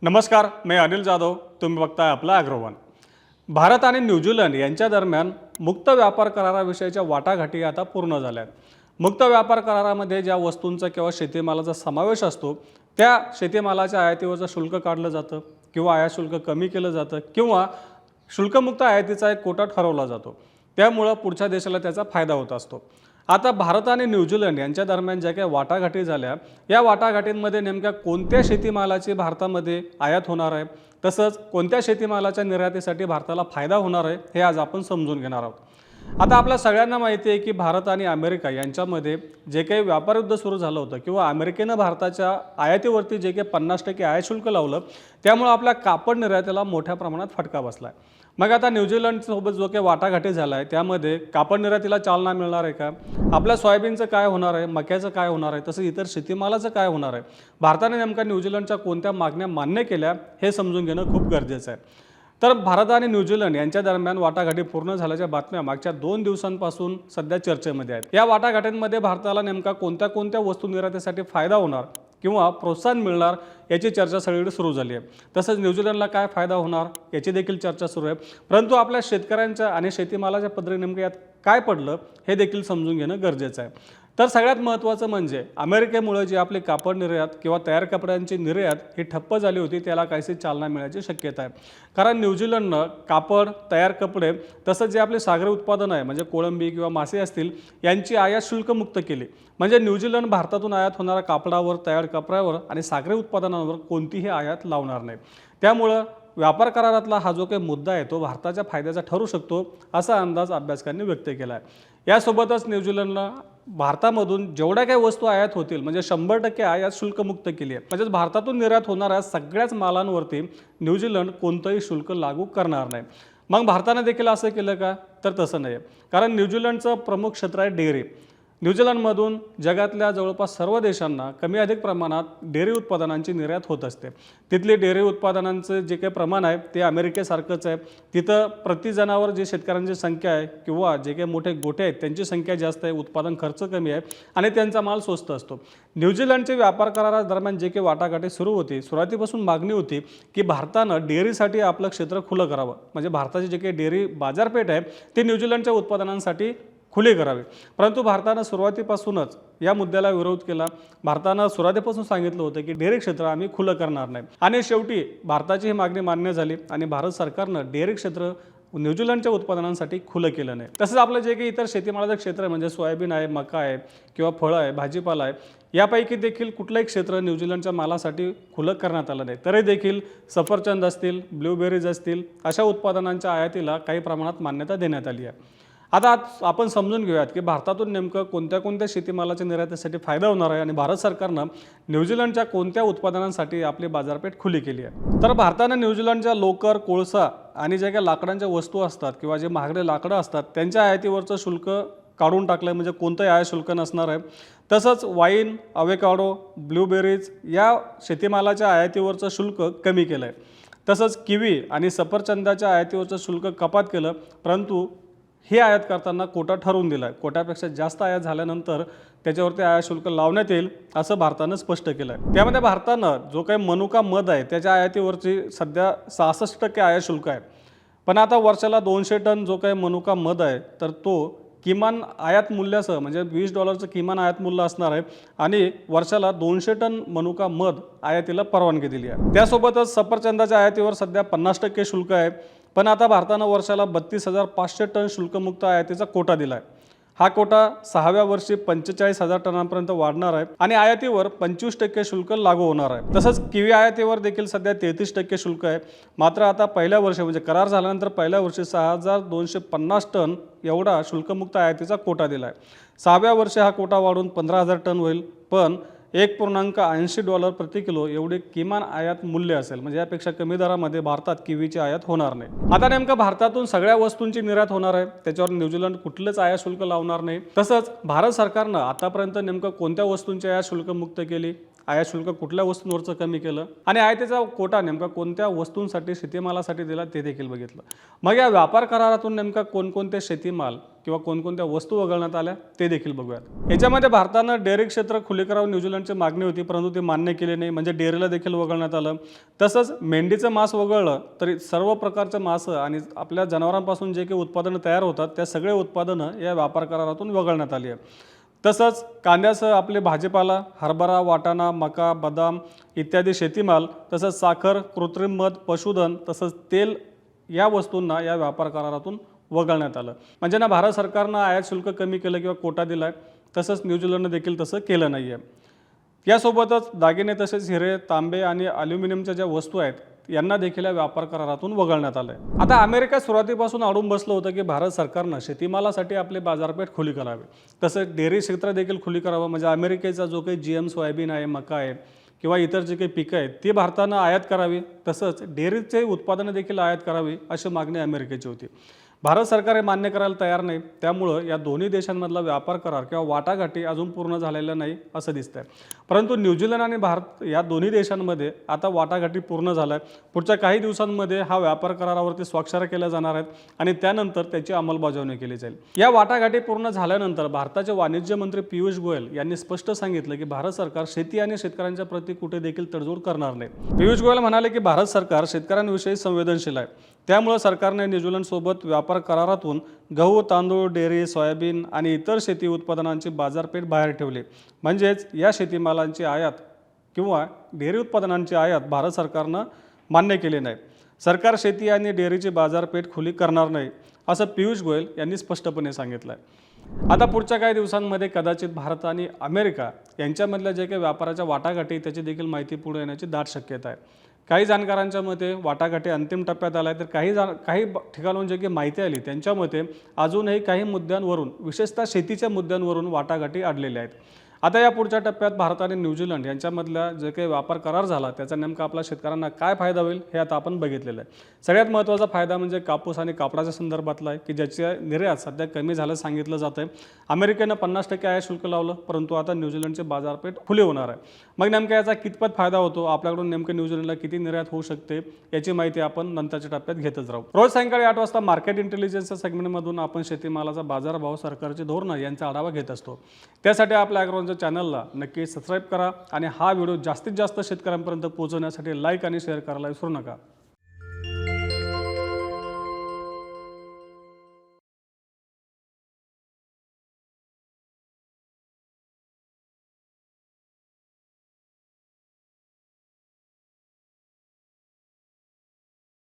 नमस्कार, मी अनिल जाधव. तुम्ही बघताय आपला अग्रवन. भारत आणि न्यूझीलंड यांच्या दरम्यान मुक्त व्यापार कराराविषयीच्या वाटाघाटी आता पूर्ण झाल्या आहेत. मुक्त व्यापार करारामध्ये ज्या वस्तूंचा किंवा शेतीमालाचा समावेश असतो त्या शेतीमालाच्या आयातीवरचं शुल्क काढलं जातं किंवा आयात शुल्क कमी केलं जातं किंवा शुल्कमुक्त आयातीचा एक कोटा ठरवला जातो. त्यामुळं पुढच्या देशाला त्याचा फायदा होत असतो. आता भारत आणि न्यूझीलंड यांच्या दरम्यान ज्या काही वाटाघाटी झाल्या या वाटाघाटींमध्ये नेमक्या कोणत्या शेतीमालाची भारतामध्ये आयात होणार आहे, तसंच कोणत्या शेतीमालाच्या निर्यातीसाठी भारताला फायदा होणार आहे हे आज आपण समजून घेणार आहोत. आता आपल्या सगळ्यांना माहिती आहे की भारत आणि अमेरिका यांच्यामध्ये जे काही व्यापार युद्ध सुरू झालं होतं किंवा अमेरिकेनं भारताच्या आयातीवरती जे काही 50% आयात शुल्क लावलं त्यामुळे आपल्या कापड निर्यातीला मोठ्या प्रमाणात फटका बसला आहे. मग आता न्यूझीलंडसोबत जो काही वाटाघाटी झाला आहे त्यामध्ये कापड निर्यातीला चालना मिळणार आहे का, आपल्या सोयाबीनचं काय होणार आहे, मक्याचं काय होणार आहे, तसंच इतर शेतीमालाचं काय होणार आहे, भारताने नेमका न्यूझीलंडच्या कोणत्या मागण्या मान्य केल्या हे समजून घेणं खूप गरजेचं आहे. तर भारत आणि न्यूझीलंड यांच्या दरम्यान वाटाघाटी पूर्ण झाल्याच्या बातम्या मागच्या 2 दिवसांपासून सध्या चर्चेमध्ये आहेत. या वाटाघाटींमध्ये भारताला नेमका कोणत्या कोणत्या वस्तू निर्यातीसाठी फायदा होणार किंवा प्रोत्साहन मिळणार याची चर्चा सगळीकडे सुरू झाली आहे. तसंच न्यूझीलंडला काय फायदा होणार याची देखील चर्चा सुरू आहे. परंतु आपल्या शेतकऱ्यांच्या आणि शेतीमालाच्या पदरी नेमकं यात काय पडलं हे देखील समजून घेणं गरजेचं आहे. तर सगळ्यात महत्त्वाचं म्हणजे अमेरिकेमुळे जी आपली कापड निर्यात किंवा तयार कपड्यांची निर्यात ही ठप्प झाली होती त्याला काहीशी चालना मिळायची शक्यता आहे. कारण न्यूझीलंडनं कापड, तयार कपडे तसंच जे आपले सागरी उत्पादन आहे म्हणजे कोळंबी किंवा मासे असतील यांची आयात शुल्क मुक्त केली. म्हणजे न्यूझीलंड भारतातून आयात होणाऱ्या कापडावर, तयार कपड्यावर आणि सागरी उत्पादनांवर कोणतीही आयात लावणार नाही. त्यामुळं व्यापार करारातला हा जो काही मुद्दा आहे तो भारताच्या फायद्याचा ठरू शकतो असा अंदाज अभ्यासकांनी व्यक्त केला आहे. यासोबतच न्यूझीलंडनं भारतामधून जेवढ्या काही वस्तू आयात होतील म्हणजे 100% आयात शुल्क मुक्त केली आहे. म्हणजेच भारतातून निर्यात होणाऱ्या सगळ्याच मालांवरती न्यूझीलंड कोणतंही शुल्क लागू करणार नाही. मग भारताने देखील असं केलं का, तर तसं नाही आहे. कारण न्यूझीलंडचं प्रमुख क्षेत्र आहे डेअरी. न्यूझीलंडमधून जगातल्या जवळपास सर्व देशांना कमी अधिक प्रमाणात डेअरी उत्पादनांची निर्यात होत असते. तिथली डेअरी उत्पादनांचं जे काही प्रमाण आहे ते अमेरिकेसारखंच आहे. तिथं प्रति जनावर जे शेतकऱ्यांची संख्या आहे किंवा जे काही मोठे गोठे आहेत त्यांची संख्या जास्त आहे, उत्पादन खर्च कमी आहे आणि त्यांचा माल स्वस्त असतो. न्यूझीलंडचे व्यापार करारादरम्यान जे काही वाटाघाटी सुरू होती सुरुवातीपासून मागणी होती की भारतानं डेअरीसाठी आपलं क्षेत्र खुलं करावं. म्हणजे भारताची जे काही डेअरी बाजारपेठ आहे ती न्यूझीलंडच्या उत्पादनांसाठी खुले करावे. परंतु भारतानं सुरुवातीपासूनच या मुद्द्याला विरोध केला. भारतानं सुरुवातीपासून सांगितलं होतं की डेअरी क्षेत्र आम्ही खुलं करणार नाही आणि शेवटी भारताची ही मागणी मान्य झाली आणि भारत सरकारनं डेअरी क्षेत्र न्यूझीलंडच्या उत्पादनांसाठी खुलं केलं नाही. तसंच आपलं जे काही इतर शेतीमालाचं क्षेत्र आहे म्हणजे सोयाबीन आहे, मका आहे किंवा फळं आहे, भाजीपाला आहे यापैकी देखील कुठलंही क्षेत्र न्यूझीलंडच्या मालासाठी खुलं करण्यात आलं नाही. तरी देखील सफरचंद असतील, ब्लूबेरीज असतील अशा उत्पादनांच्या आयातीला काही प्रमाणात मान्यता देण्यात आली आहे. आता आपण समजून घेऊयात की भारतातून नेमकं कोणत्या कोणत्या शेतीमालाच्या निर्यातीसाठी फायदा होणार आहे आणि भारत सरकारनं न्यूझीलंडच्या कोणत्या उत्पादनांसाठी आपली बाजारपेठ खुली केली आहे. तर भारतानं न्यूझीलंडच्या लोकर, कोळसा आणि ज्या काही लाकडांच्या वस्तू असतात किंवा जे महागडे लाकडं असतात त्यांच्या आयातीवरचं शुल्क काढून टाकलं आहे. म्हणजे कोणतंही आयात शुल्क नसणार आहे. तसंच वाईन, अवेकाडो, ब्लूबेरीज या शेतीमालाच्या आयातीवरचं शुल्क कमी केलं आहे. तसंच किवी आणि सफरचंदाच्या आयातीवरचं शुल्क कपात केलं. परंतु हे आयात करताना कोटा ठरवून दिला आहे. कोट्यापेक्षा जास्त आयात झाल्यानंतर त्याच्यावरती आयात शुल्क लावण्यात येईल असं भारतानं स्पष्ट केलं आहे. त्यामध्ये भारतानं जो काही मनुका मध आहे त्याच्या आयातीवरची सध्या 66% आयात शुल्क आहे. पण आता वर्षाला 200 टन जो काही मनुका मध आहे तर तो किमान आयात मूल्यासह म्हणजे $20 किमान आयात मूल्य असणार आहे आणि वर्षाला 200 टन मनुका मध आयातीला परवानगी दिली आहे. त्यासोबतच सफरचंदाच्या आयातीवर सध्या 50% शुल्क आहे. पण आता भारतानं वर्षाला 32,500 टन शुल्कमुक्त आयातीचा कोटा दिला आहे. हा कोटा 6व्या वर्षी 45,000 टनांपर्यंत वाढणार आहे आणि आयातीवर 25% शुल्क लागू होणार आहे. तसंच किवी आयातीवर देखील सध्या 33% शुल्क आहे. मात्र आता पहिल्या वर्षी म्हणजे करार झाल्यानंतर पहिल्या वर्षी 6,250 टन एवढा शुल्कमुक्त आयातीचा कोटा दिला आहे. 6व्या वर्षी हा कोटा वाढून 15,000 टन होईल. पण $1.80 प्रति किलो एवढे किमान आयात मूल्य असेल. म्हणजे यापेक्षा कमी दरामध्ये भारतात किवीची आयात होणार नाही. आता नेमकं भारतातून सगळ्या वस्तूंची निर्यात होणार आहे त्याच्यावर न्यूझीलंड कुठलंच आयात शुल्क लावणार नाही. तसंच भारत सरकारनं आतापर्यंत नेमकं कोणत्या वस्तूंची आयात शुल्क मुक्त केली आयात शुल्क कुठल्या वस्तूंवरचं कमी केलं आणि आयातीचा कोटा नेमका कोणत्या वस्तूंसाठी शेतीमालासाठी दिला ते देखील बघितलं। मग या व्यापार करारातून नेमका कोणकोणते शेतीमाल किंवा कोणकोणत्या वस्तू वगळण्यात आल्या ते देखील बघूयात। याच्यामध्ये भारतानं डेअरी क्षेत्र खुले करावं न्यूझीलंडची मागणी होती, परंतु ते मान्य केले नाही, म्हणजे डेअरीला देखील वगळण्यात आलं। तसंच मेंढीचं मांस वगळलं तरी सर्व प्रकारचं मांस आणि आपल्या जनावरांपासून जे काही उत्पादनं तयार होतात त्या सगळे उत्पादनं या व्यापार करारातून वगळण्यात आली आहे। तसंच कांद्यासह आपले भाजीपाला, हरभरा, वाटाणा, मका, बदाम इत्यादी शेतीमाल, तसंच साखर, कृत्रिम मध, पशुधन तसंच तेल या वस्तूंना या व्यापार करारातून वगळण्यात आलं। म्हणजे ना भारत सरकारनं आयात शुल्क कमी केलं किंवा कोटा दिलाय, तसंच न्यूझीलंडनं देखील तसं केलं नाही आहे। यासोबतच दागिने तसेच हिरे, तांबे आणि ॲल्युमिनियमच्या ज्या वस्तू आहेत यांना देखील या व्यापार करारातून वगळण्यात आलं आहे। आता अमेरिका सुरुवातीपासून अडून बसलं होतं की भारत सरकारनं शेतीमालासाठी आपली बाजारपेठ खुली करावी, तसंच डेअरी क्षेत्र देखील खुली करावं, म्हणजे अमेरिकेचा जो काही GM सोयाबीन आहे, मका आहे किंवा इतर जे काही पिकं आहेत ती भारतानं आयात करावी, तसंच डेअरीचे उत्पादनं देखील आयात करावी अशी मागणी अमेरिकेची होती। भारत सरकार हे मान्य करायला तयार नाही, त्यामुळं या दोन्ही देशांमधला व्यापार करार किंवा वाटाघाटी अजून पूर्ण झालेला नाही असं दिसतंय। परंतु न्यूझीलंड आणि भारत या दोन्ही देशांमध्ये आता वाटाघाटी पूर्ण झाल्या आहे। पुढच्या काही दिवसांमध्ये हा व्यापार करारावरती स्वाक्षऱ्या केल्या जाणार आहेत आणि त्यानंतर त्याची अंमलबजावणी केली जाईल। या वाटाघाटी पूर्ण झाल्यानंतर भारताचे वाणिज्य मंत्री पियुष गोयल यांनी स्पष्ट सांगितलं की भारत सरकार शेती आणि शेतकऱ्यांच्या प्रति कुठे देखील तडजोड करणार नाही। पियुष गोयल म्हणाले की भारत सरकार शेतकऱ्यांविषयी संवेदनशील आहे, त्यामुळे सरकारने न्यूझीलंडसोबत व्यापार करारातून गहू, तांदूळ, डेअरी, सोयाबीन आणि इतर शेती उत्पादनांची बाजारपेठ बाहेर ठेवली, म्हणजेच या शेतीमालांची आयात किंवा डेअरी उत्पादनांची आयात भारत सरकारनं मान्य केली नाही। सरकार शेती आणि डेअरीची बाजारपेठ खुली करणार नाही असं पियुष गोयल यांनी स्पष्टपणे सांगितलं आहे। आता पुढच्या काही दिवसांमध्ये कदाचित भारत आणि अमेरिका यांच्यामधल्या जे काही व्यापाराच्या वाटाघाटी त्याची देखील माहिती पुढे येण्याची दाट शक्यता आहे। काही जाणकारांच्या मते वाटाघाटी अंतिम टप्प्यात आला आहे, तर काही ठिकाणाहून जे काही माहिती आली त्यांच्या मते अजूनही काही मुद्द्यांवरून, विशेषतः शेतीच्या मुद्द्यांवरून वाटाघाटी अडलेल्या आहेत। आता या पुढच्या टप्प्यात भारत आणि न्यूझीलंड यांच्यामधला जे काही व्यापार करार झाला त्याचा नेमका आपल्या शेतकऱ्यांना काय फायदा होईल हे आता आपण बघितलेलं आहे। सगळ्यात महत्त्वाचा फायदा म्हणजे कापूस आणि कापडाच्या संदर्भातला आहे की ज्याची निर्यात सध्या कमी झालं सांगितलं जातं आहे। अमेरिकेनं 50% आयात शुल्क लावलं, परंतु आता न्यूझीलंडची बाजारपेठ खुली होणार आहे। मग नेमका याचा कितपत फायदा होतो, आपल्याकडून नेमकं न्यूझीलंडला किती निर्यात होऊ शकते याची माहिती आपण नंतरच्या टप्प्यात घेतच राहू। रोज सायंकाळी 8 वाजता मार्केट इंटेलिजन्सच्या सेगमेंटमधून आपण शेतीमालाचा बाजारभाव, सरकारची धोरणं यांचा आढावा घेत असतो। त्यासाठी आपल्या ॲग्रोवनच्या चॅनलला नक्की सबस्क्राईब करा आणि हा व्हिडिओ जास्तीत जास्त शेतकऱ्यांपर्यंत पोहोचवण्यासाठी लाईक आणि शेअर करायला विसरू नका।